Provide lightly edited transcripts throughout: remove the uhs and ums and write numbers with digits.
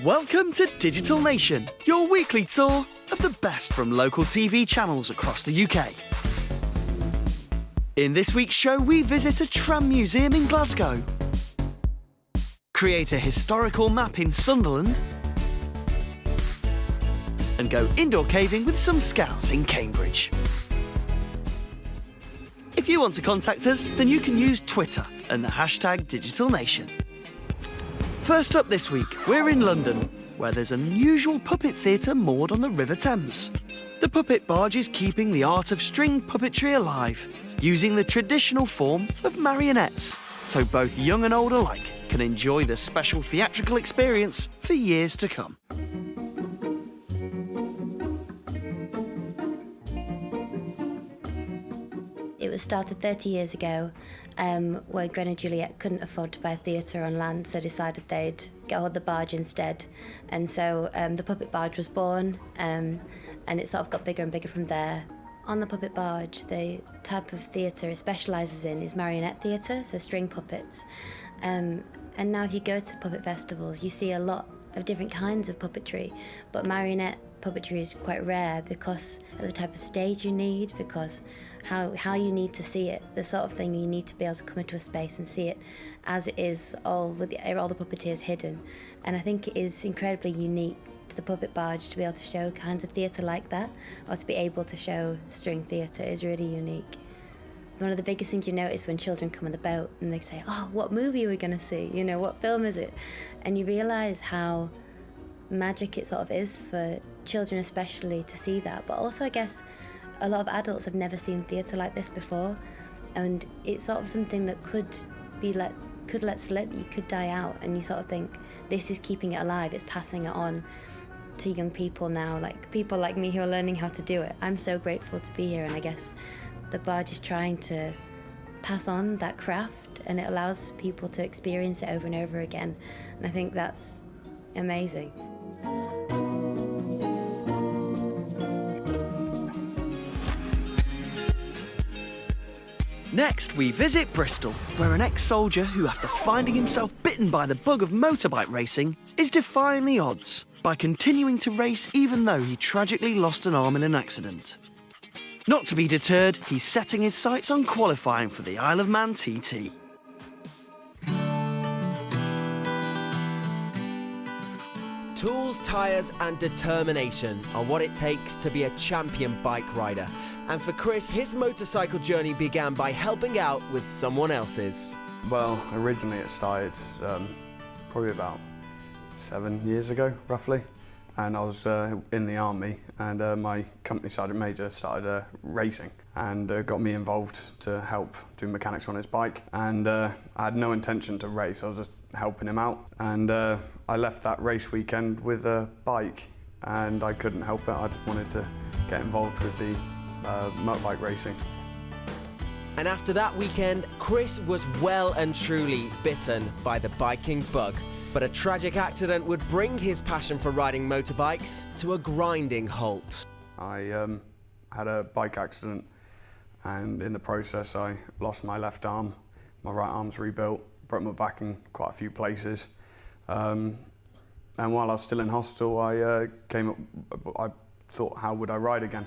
Welcome to Digital Nation, your weekly tour of the best from local TV channels across the UK. In this week's show, we visit a tram museum in Glasgow, create a historical map in Sunderland, and go indoor caving with some scouts in Cambridge. If you want to contact us, then you can use Twitter and the hashtag Digital Nation. First up this week, we're in London, where there's an unusual puppet theatre moored on the River Thames. The puppet barge is keeping the art of string puppetry alive, using the traditional form of marionettes, so both young and old alike can enjoy the special theatrical experience for years to come. It was started 30 years ago, where Gwen and Juliet couldn't afford to buy a theatre on land, so decided they'd get hold of the barge instead. And so the puppet barge was born, and it sort of got bigger and bigger from there. On the puppet barge, the type of theatre it specialises in is marionette theatre, so string puppets. And now if you go to puppet festivals, you see a lot of different kinds of puppetry, but marionette puppetry is quite rare because of the type of stage you need, because how you need to see it, the sort of thing you need to be able to come into a space and see it as it is, all with all the puppeteers hidden. And I think it is incredibly unique to the puppet barge to be able to show kinds of theatre like that, or to be able to show string theatre is really unique. One of the biggest things you notice when children come on the boat and they say, "Oh, what movie are we going to see? You know, what film is it?" And you realise how magic it sort of is for children especially to see that, but also I guess a lot of adults have never seen theatre like this before, and it's sort of something that could let slip, you could die out, and you sort of think this is keeping it alive, it's passing it on to young people now, like people like me who are learning how to do it. I'm so grateful to be here, and I guess the barge is trying to pass on that craft, and it allows people to experience it over and over again, and I think that's amazing. Next, we visit Bristol, where an ex-soldier who, after finding himself bitten by the bug of motorbike racing, is defying the odds by continuing to race even though he tragically lost an arm in an accident. Not to be deterred, he's setting his sights on qualifying for the Isle of Man TT. Tools, tyres and determination are what it takes to be a champion bike rider. And for Chris, his motorcycle journey began by helping out with someone else's. Well, originally it started probably about 7 years ago, roughly. And I was in the army, and my company sergeant major started racing and got me involved to help do mechanics on his bike. And I had no intention to race, I was just helping him out. And I left that race weekend with a bike, and I couldn't help it. I just wanted to get involved with the motorbike racing. And after that weekend, Chris was well and truly bitten by the biking bug. But a tragic accident would bring his passion for riding motorbikes to a grinding halt. I had a bike accident, and in the process I lost my left arm. My right arm's rebuilt, broke my back in quite a few places. And while I was still in hospital, I thought, how would I ride again?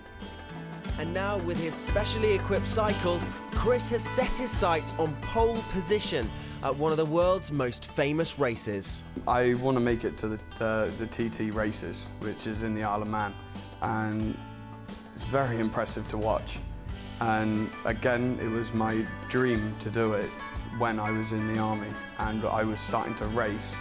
And now with his specially equipped cycle, Chris has set his sights on pole position at one of the world's most famous races. I want to make it to the TT races, which is in the Isle of Man, and it's very impressive to watch. And again, it was my dream to do it when I was in the army, and I was starting to race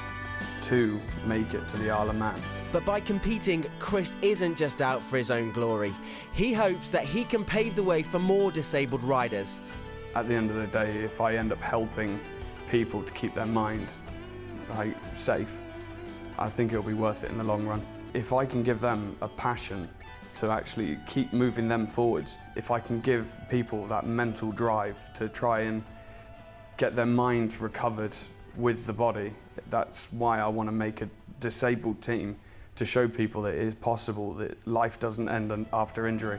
to make it to the Isle of Man. But by competing, Chris isn't just out for his own glory. He hopes that he can pave the way for more disabled riders. At the end of the day, if I end up helping people to keep their mind safe, I think it'll be worth it in the long run. If I can give them a passion to actually keep moving them forwards, if I can give people that mental drive to try and get their mind recovered with the body, that's why I want to make a disabled team, to show people that it is possible, that life doesn't end after injury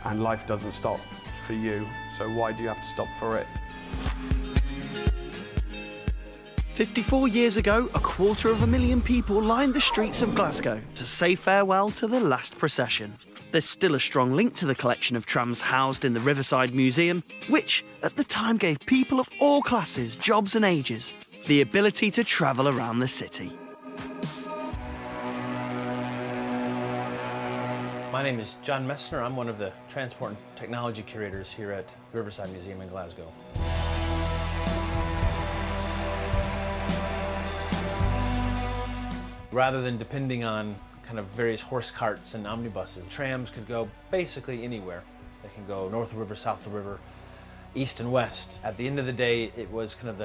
and life doesn't stop for you, so why do you have to stop for it? 54 years ago, 250,000 people lined the streets of Glasgow to say farewell to the last procession. There's still a strong link to the collection of trams housed in the Riverside Museum, which at the time gave people of all classes, jobs and ages the ability to travel around the city. My name is John Messner. I'm one of the Transport and Technology Curators here at Riverside Museum in Glasgow. Rather than depending on kind of various horse carts and omnibuses, trams could go basically anywhere. They can go north of the river, south of the river, east and west. At the end of the day, it was kind of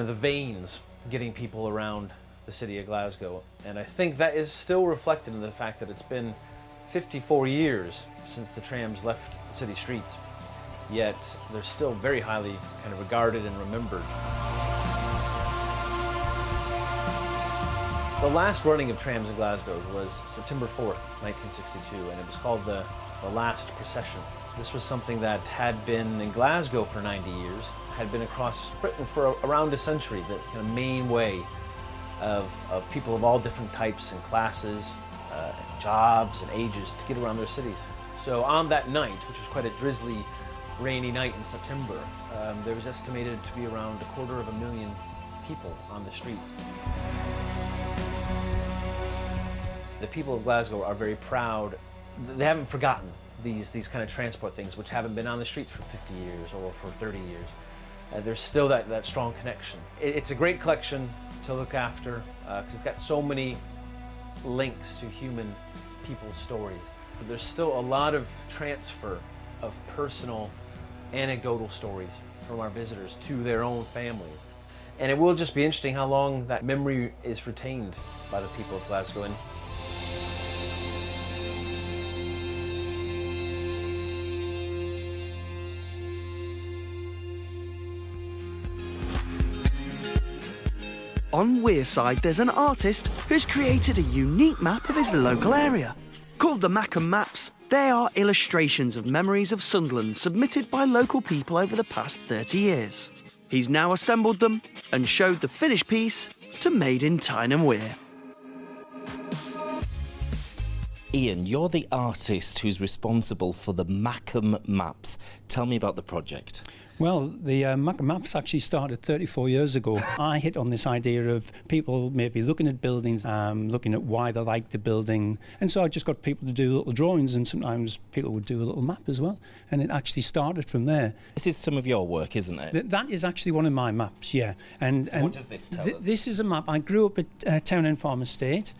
the veins getting people around the city of Glasgow. And I think that is still reflected in the fact that it's been 54 years since the trams left the city streets, yet they're still very highly kind of regarded and remembered. The last running of trams in Glasgow was September 4th, 1962, and it was called the last procession. This was something that had been in Glasgow for 90 years, had been across Britain for around a century, the kind of main way of people of all different types and classes, jobs and ages to get around their cities. So on that night, which was quite a drizzly, rainy night in September, there was estimated to be around 250,000 people on the streets. The people of Glasgow are very proud. They haven't forgotten these kind of transport things, which haven't been on the streets for 50 years or for 30 years. There's still that strong connection. It's a great collection to look after because it's got so many links to human people's stories. But there's still a lot of transfer of personal, anecdotal stories from our visitors to their own families. And it will just be interesting how long that memory is retained by the people of Glasgow. And on Wearside, there's an artist who's created a unique map of his local area. Called the Mackham Maps, they are illustrations of memories of Sunderland submitted by local people over the past 30 years. He's now assembled them and showed the finished piece to Made in Tyne and Wear. Ian, you're the artist who's responsible for the Mackham Maps. Tell me about the project. Well, the Mackham Maps actually started 34 years ago. I hit on this idea of people maybe looking at buildings, looking at why they like the building. And so I just got people to do little drawings, and sometimes people would do a little map as well. And it actually started from there. This is some of your work, isn't it? That is actually one of my maps, yeah. And what does this tell us? This is a map. I grew up at Town End Farm Estate.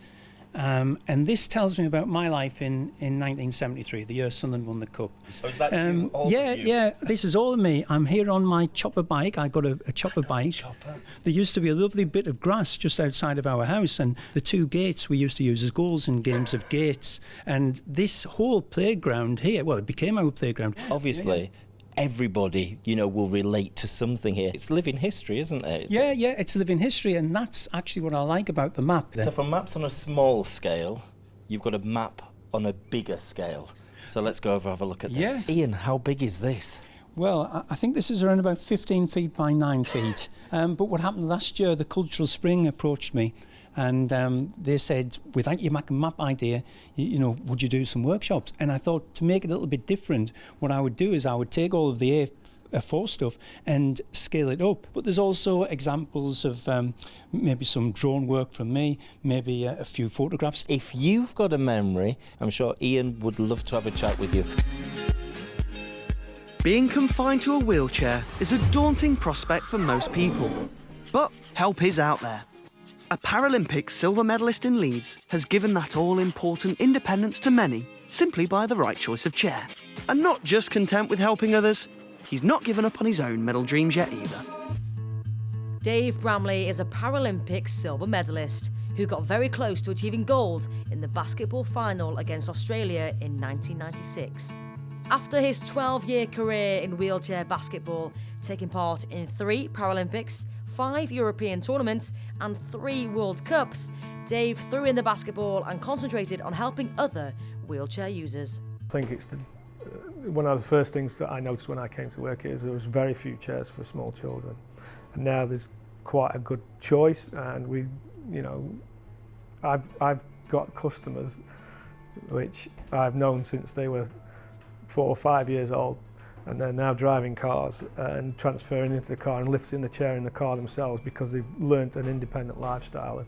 And this tells me about my life in 1973, the year Sunderland won the Cup. So is that you, all of you? Yeah, this is all of me. I'm here on my chopper bike. I got a chopper bike. Chopper. There used to be a lovely bit of grass just outside of our house, and the two gates we used to use as goals in games of gates. And this whole playground here, well, it became our playground. Obviously, everybody, will relate to something here. It's living history, isn't it? Yeah, it's living history, and that's actually what I like about the map. So for maps on a small scale, you've got a map on a bigger scale. So let's go over and have a look at this. Yeah. Ian, how big is this? Well, I think this is around about 15 feet by 9 feet. But what happened last year, the Cultural Spring approached me, and they said, without your map idea, would you do some workshops? And I thought, to make it a little bit different, what I would do is I would take all of the A4 stuff and scale it up. But there's also examples of maybe some drone work from me, maybe a few photographs. If you've got a memory, I'm sure Ian would love to have a chat with you. Being confined to a wheelchair is a daunting prospect for most people. But help is out there. A Paralympic silver medalist in Leeds has given that all-important independence to many simply by the right choice of chair. And not just content with helping others, he's not given up on his own medal dreams yet either. Dave Bramley is a Paralympic silver medalist who got very close to achieving gold in the basketball final against Australia in 1996. After his 12-year career in wheelchair basketball, taking part in 3 Paralympics, 5 European tournaments and 3 World Cups, Dave threw in the basketball and concentrated on helping other wheelchair users. I think it's one of the first things that I noticed when I came to work is there was very few chairs for small children, and now there's quite a good choice, and we, you know, I've got customers which I've known since they were 4 or 5 years old, and they're now driving cars and transferring into the car and lifting the chair in the car themselves because they've learnt an independent lifestyle.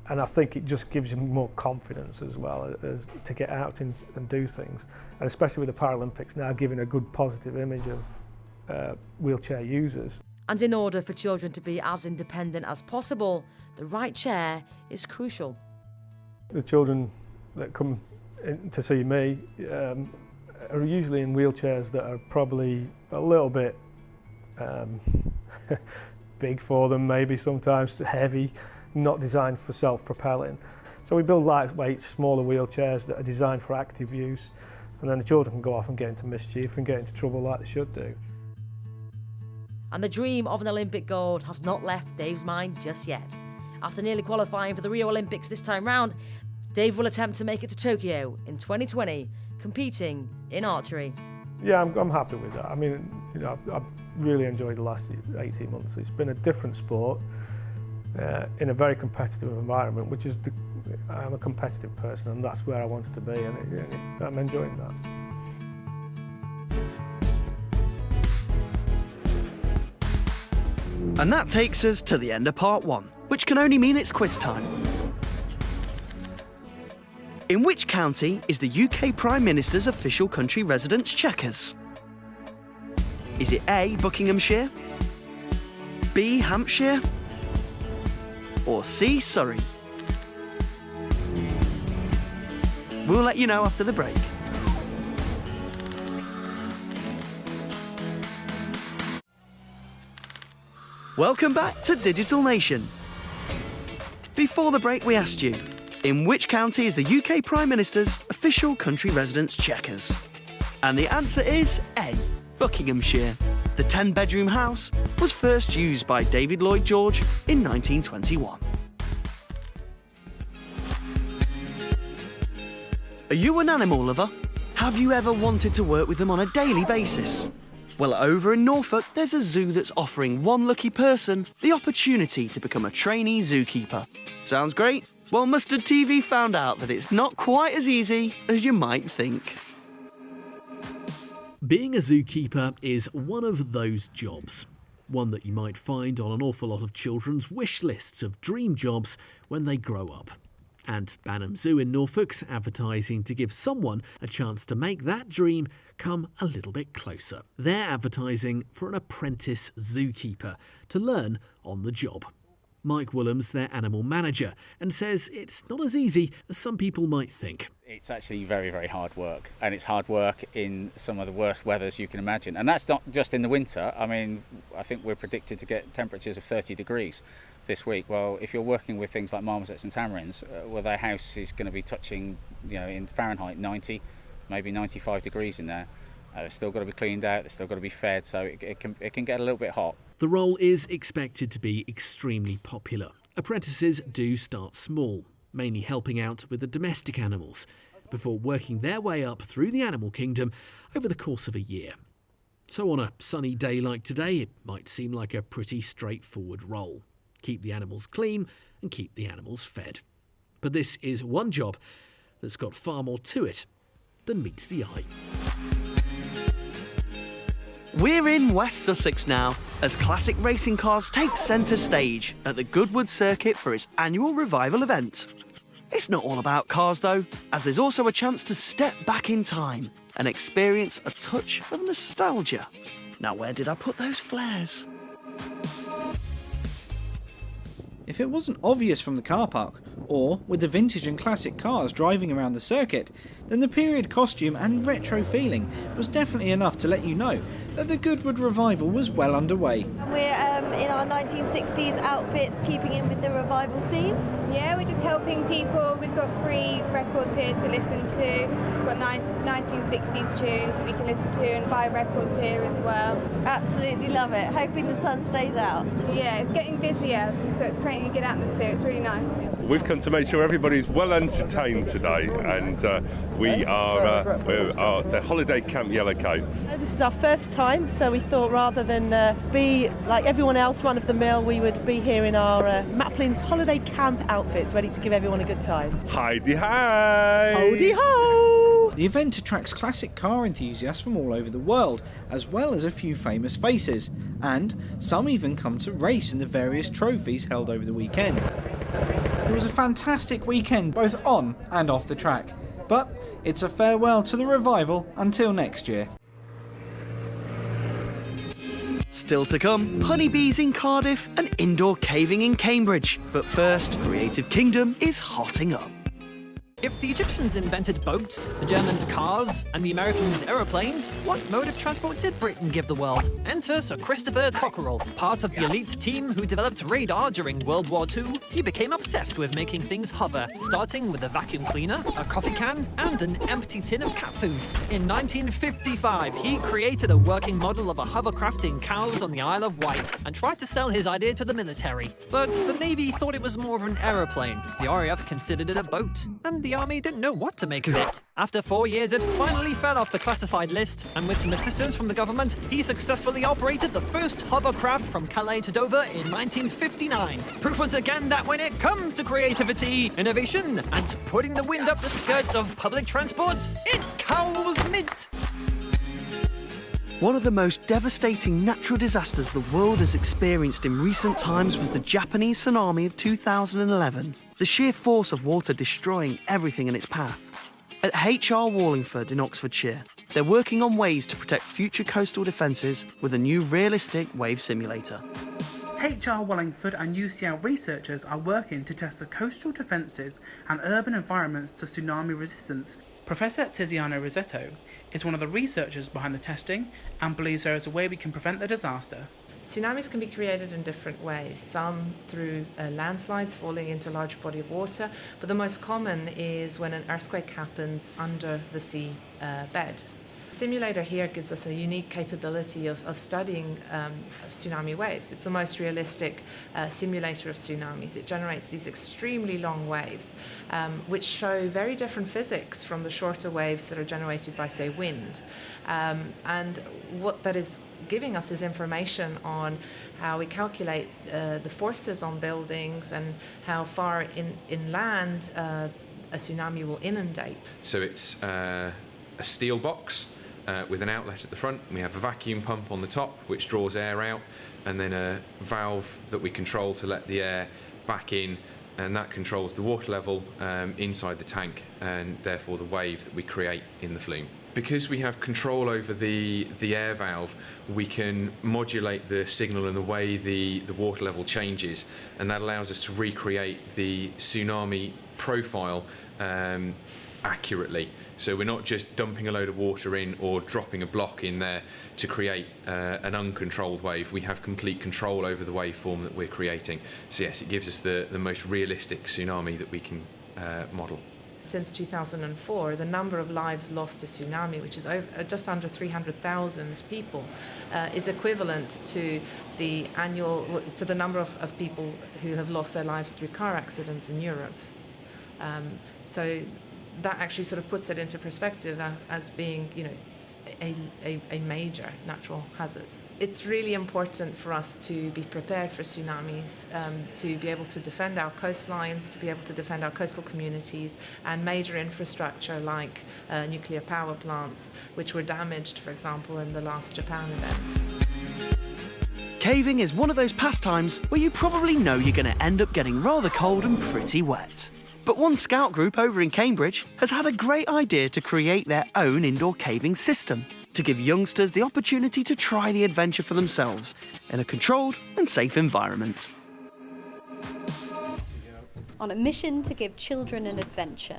And I think it just gives you more confidence as well as to get out and do things. And especially with the Paralympics now giving a good positive image of wheelchair users. And in order for children to be as independent as possible, the right chair is crucial. The children that come in to see me are usually in wheelchairs that are probably a little bit big for them, maybe sometimes heavy, not designed for self-propelling. So we build lightweight, smaller wheelchairs that are designed for active use, and then the children can go off and get into mischief and get into trouble like they should do. And the dream of an Olympic gold has not left Dave's mind just yet. After nearly qualifying for the Rio Olympics this time round, Dave will attempt to make it to Tokyo in 2020, competing in archery. Yeah, I'm happy with that. I mean, you know, I've really enjoyed the last 18 months. It's been a different sport in a very competitive environment, which is, I'm a competitive person, and that's where I wanted to be, and I'm enjoying that. And that takes us to the end of part 1, which can only mean it's quiz time. In which county is the UK Prime Minister's official country residence checkers? Is it A, Buckinghamshire, B, Hampshire, or C, Surrey? We'll let you know after the break. Welcome back to Digital Nation. Before the break, we asked you, in which county is the UK Prime Minister's official country residence checkers? And the answer is A, Buckinghamshire. The 10-bedroom house was first used by David Lloyd George in 1921. Are you an animal lover? Have you ever wanted to work with them on a daily basis? Well, over in Norfolk, there's a zoo that's offering one lucky person the opportunity to become a trainee zookeeper. Sounds great? Well, Mustard TV found out that it's not quite as easy as you might think. Being a zookeeper is one of those jobs. One that you might find on an awful lot of children's wish lists of dream jobs when they grow up. And Banham Zoo in Norfolk's advertising to give someone a chance to make that dream come a little bit closer. They're advertising for an apprentice zookeeper to learn on the job. Mike Willam's their animal manager and says it's not as easy as some people might think. It's actually very, very hard work, and it's hard work in some of the worst weathers you can imagine. And that's not just in the winter. I mean, I think we're predicted to get temperatures of 30 degrees this week. Well, if you're working with things like marmosets and tamarins, well, their house is going to be touching, you know, in Fahrenheit 90, maybe 95 degrees in there. They've still got to be cleaned out, they've still got to be fed, so it can get a little bit hot. The role is expected to be extremely popular. Apprentices do start small, mainly helping out with the domestic animals, before working their way up through the animal kingdom over the course of a year. So on a sunny day like today, it might seem like a pretty straightforward role. Keep the animals clean and keep the animals fed. But this is one job that's got far more to it than meets the eye. We're in West Sussex now, as classic racing cars take centre stage at the Goodwood Circuit for its annual revival event. It's not all about cars though, as there's also a chance to step back in time and experience a touch of nostalgia. Now, where did I put those flares? If it wasn't obvious from the car park, or with the vintage and classic cars driving around the circuit, then the period costume and retro feeling was definitely enough to let you know that the Goodwood revival was well underway. We're in our 1960s outfits, keeping in with the revival theme. Yeah, we're just helping people. We've got free records here to listen to. We've got 1960s tunes that we can listen to and buy records here as well. Absolutely love it. Hoping the sun stays out. Yeah, it's getting busier, so it's creating a good atmosphere. It's really nice. We've come to make sure everybody's well entertained today, and we are the Holiday Camp Yellowcoats. This is our first time, so we thought rather than be like everyone else, run of the mill, we would be here in our Maplin's holiday camp outfits, ready to give everyone a good time. Heidi hi! Hody ho! The event attracts classic car enthusiasts from all over the world, as well as a few famous faces, and some even come to race in the various trophies held over the weekend. It was a fantastic weekend, both on and off the track, but it's a farewell to the revival until next year. Still to come, honeybees in Cardiff and indoor caving in Cambridge. But first, Creative Kingdom is hotting up. If the Egyptians invented boats, the Germans cars, and the Americans aeroplanes, what mode of transport did Britain give the world? Enter Sir Christopher Cockerell. Part of the elite team who developed radar during World War II, he became obsessed with making things hover, starting with a vacuum cleaner, a coffee can, and an empty tin of cat food. In 1955, he created a working model of a hovercraft in Cowes on the Isle of Wight, and tried to sell his idea to the military. But the Navy thought it was more of an aeroplane. The RAF considered it a boat, and the Army didn't know what to make of it. After 4 years, it finally fell off the classified list, and with some assistance from the government, he successfully operated the first hovercraft from Calais to Dover in 1959. Proof once again that when it comes to creativity, innovation, and putting the wind up the skirts of public transport, it cows mint. One of the most devastating natural disasters the world has experienced in recent times was the Japanese tsunami of 2011. The sheer force of water destroying everything in its path. At HR Wallingford in Oxfordshire, they're working on ways to protect future coastal defences with a new realistic wave simulator. HR Wallingford and UCL researchers are working to test the coastal defences and urban environments to tsunami resistance. Professor Tiziano Rossetto is one of the researchers behind the testing and believes there is a way we can prevent the disaster. Tsunamis can be created in different ways, some through landslides falling into a large body of water, but the most common is when an earthquake happens under the sea bed. The simulator here gives us a unique capability of studying tsunami waves. It's the most realistic simulator of tsunamis. It generates these extremely long waves, which show very different physics from the shorter waves that are generated by, say, wind. And what that is giving us is information on how we calculate the forces on buildings and how far inland a tsunami will inundate. So it's a steel box with an outlet at the front. We have a vacuum pump on the top which draws air out, and then a valve that we control to let the air back in, and that controls the water level inside the tank and therefore the wave that we create in the flume. Because we have control over the air valve, we can modulate the signal and the way the water level changes, and that allows us to recreate the tsunami profile accurately. So we're not just dumping a load of water in or dropping a block in there to create an uncontrolled wave. We have complete control over the waveform that we're creating. So yes, it gives us the most realistic tsunami that we can model. Since 2004, the number of lives lost to tsunami, which is just under 300,000 people, is equivalent to the number of people who have lost their lives through car accidents in Europe. So that actually sort of puts it into perspective as being, a major natural hazard. It's really important for us to be prepared for tsunamis, to be able to defend our coastlines, to be able to defend our coastal communities, and major infrastructure like nuclear power plants, which were damaged, for example, in the last Japan event. Caving is one of those pastimes where you probably know you're going to end up getting rather cold and pretty wet. But one scout group over in Cambridge has had a great idea to create their own indoor caving system, to give youngsters the opportunity to try the adventure for themselves in a controlled and safe environment. On a mission to give children an adventure.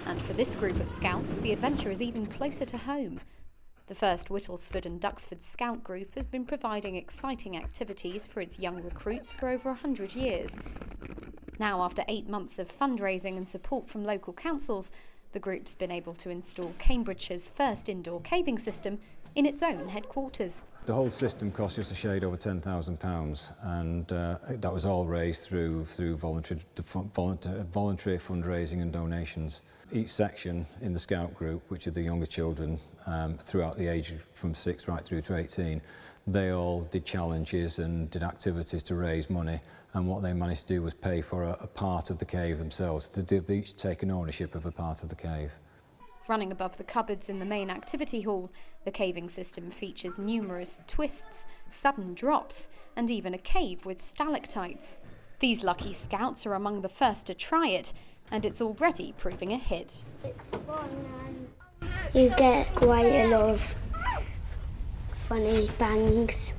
And for this group of scouts, the adventure is even closer to home. The first Whittlesford and Duxford Scout Group has been providing exciting activities for its young recruits for over 100 years. Now, after 8 months of fundraising and support from local councils, the group's been able to install Cambridgeshire's first indoor caving system in its own headquarters. The whole system cost just a shade over £10,000, and that was all raised through voluntary fundraising and donations. Each section in the Scout group, which are the younger children throughout the age from 6 right through to 18, they all did challenges and did activities to raise money, and what they managed to do was pay for a part of the cave themselves. They've each taken ownership of a part of the cave. Running above the cupboards in the main activity hall, the caving system features numerous twists, sudden drops, and even a cave with stalactites. These lucky scouts are among the first to try it, and it's already proving a hit. It's fun, and you get quite a lot of funny bangs.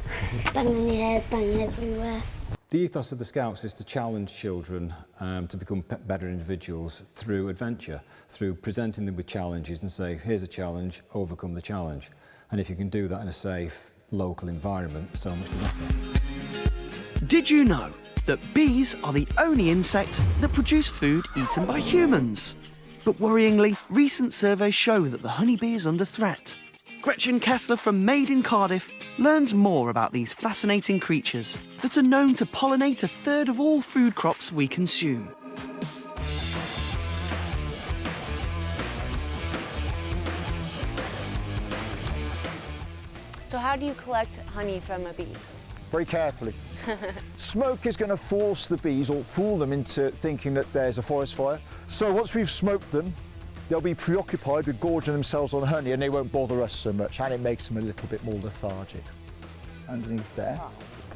Bang on your head, bang everywhere. The ethos of the Scouts is to challenge children to become better individuals through adventure, through presenting them with challenges and say, here's a challenge, overcome the challenge. And if you can do that in a safe, local environment, so much the better. Did you know that bees are the only insect that produce food eaten by humans? But worryingly, recent surveys show that the honeybee is under threat. Gretchen Kessler from Made in Cardiff learns more about these fascinating creatures that are known to pollinate a third of all food crops we consume. So how do you collect honey from a bee? Very carefully. Smoke is going to force the bees or fool them into thinking that there's a forest fire. So once we've smoked them, they'll be preoccupied with gorging themselves on honey and they won't bother us so much, and it makes them a little bit more lethargic. Underneath there,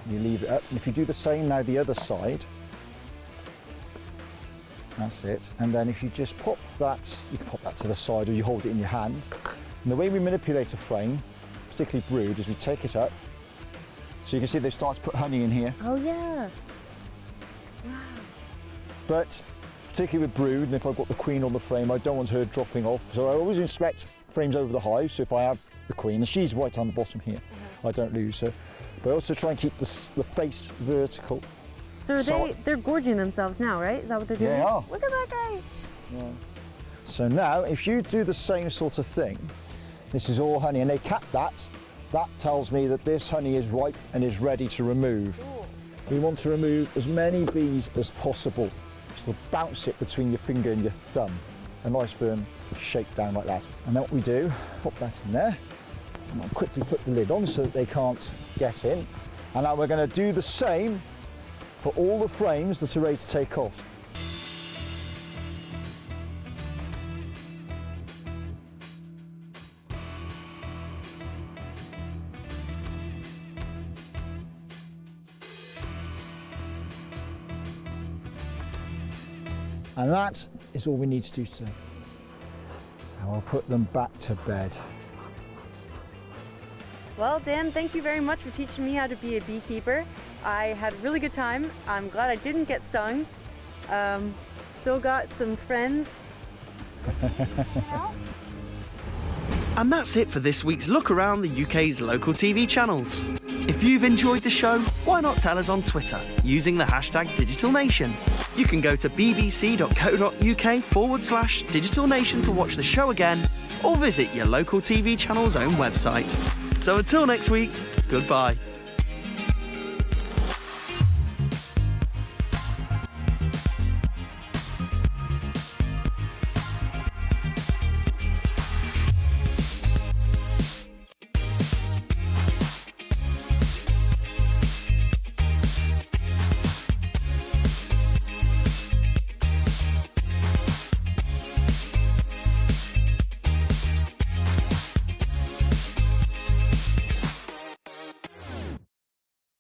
you leave it up. And if you do the same now the other side, that's it. And then if you just pop that, you can pop that to the side or you hold it in your hand. And the way we manipulate a frame, particularly brood, is we take it up. So you can see they start to put honey in here. Oh yeah. Wow. But particularly with brood, and if I've got the queen on the frame, I don't want her dropping off. So I always inspect frames over the hive, so if I have the queen, and she's right on the bottom here, I don't lose her. But I also try and keep the face vertical. So they're gorging themselves now, right? Is that what they're doing? They are. Look at that guy. Yeah. So now, if you do the same sort of thing, this is all honey, and they cap that, that tells me that this honey is ripe and is ready to remove. We want to remove as many bees as possible. So bounce it between your finger and your thumb. A nice firm shake down like that. And then what we do, pop that in there. And I'll quickly put the lid on so that they can't get in. And now we're going to do the same for all the frames that are ready to take off. And that is all we need to do today. And we'll put them back to bed. Well, Dan, thank you very much for teaching me how to be a beekeeper. I had a really good time. I'm glad I didn't get stung. Still got some friends. And that's it for this week's look around the UK's local TV channels. If you've enjoyed the show, why not tell us on Twitter using the hashtag DigitalNation? You can go to bbc.co.uk/DigitalNation to watch the show again, or visit your local TV channel's own website. So until next week, goodbye.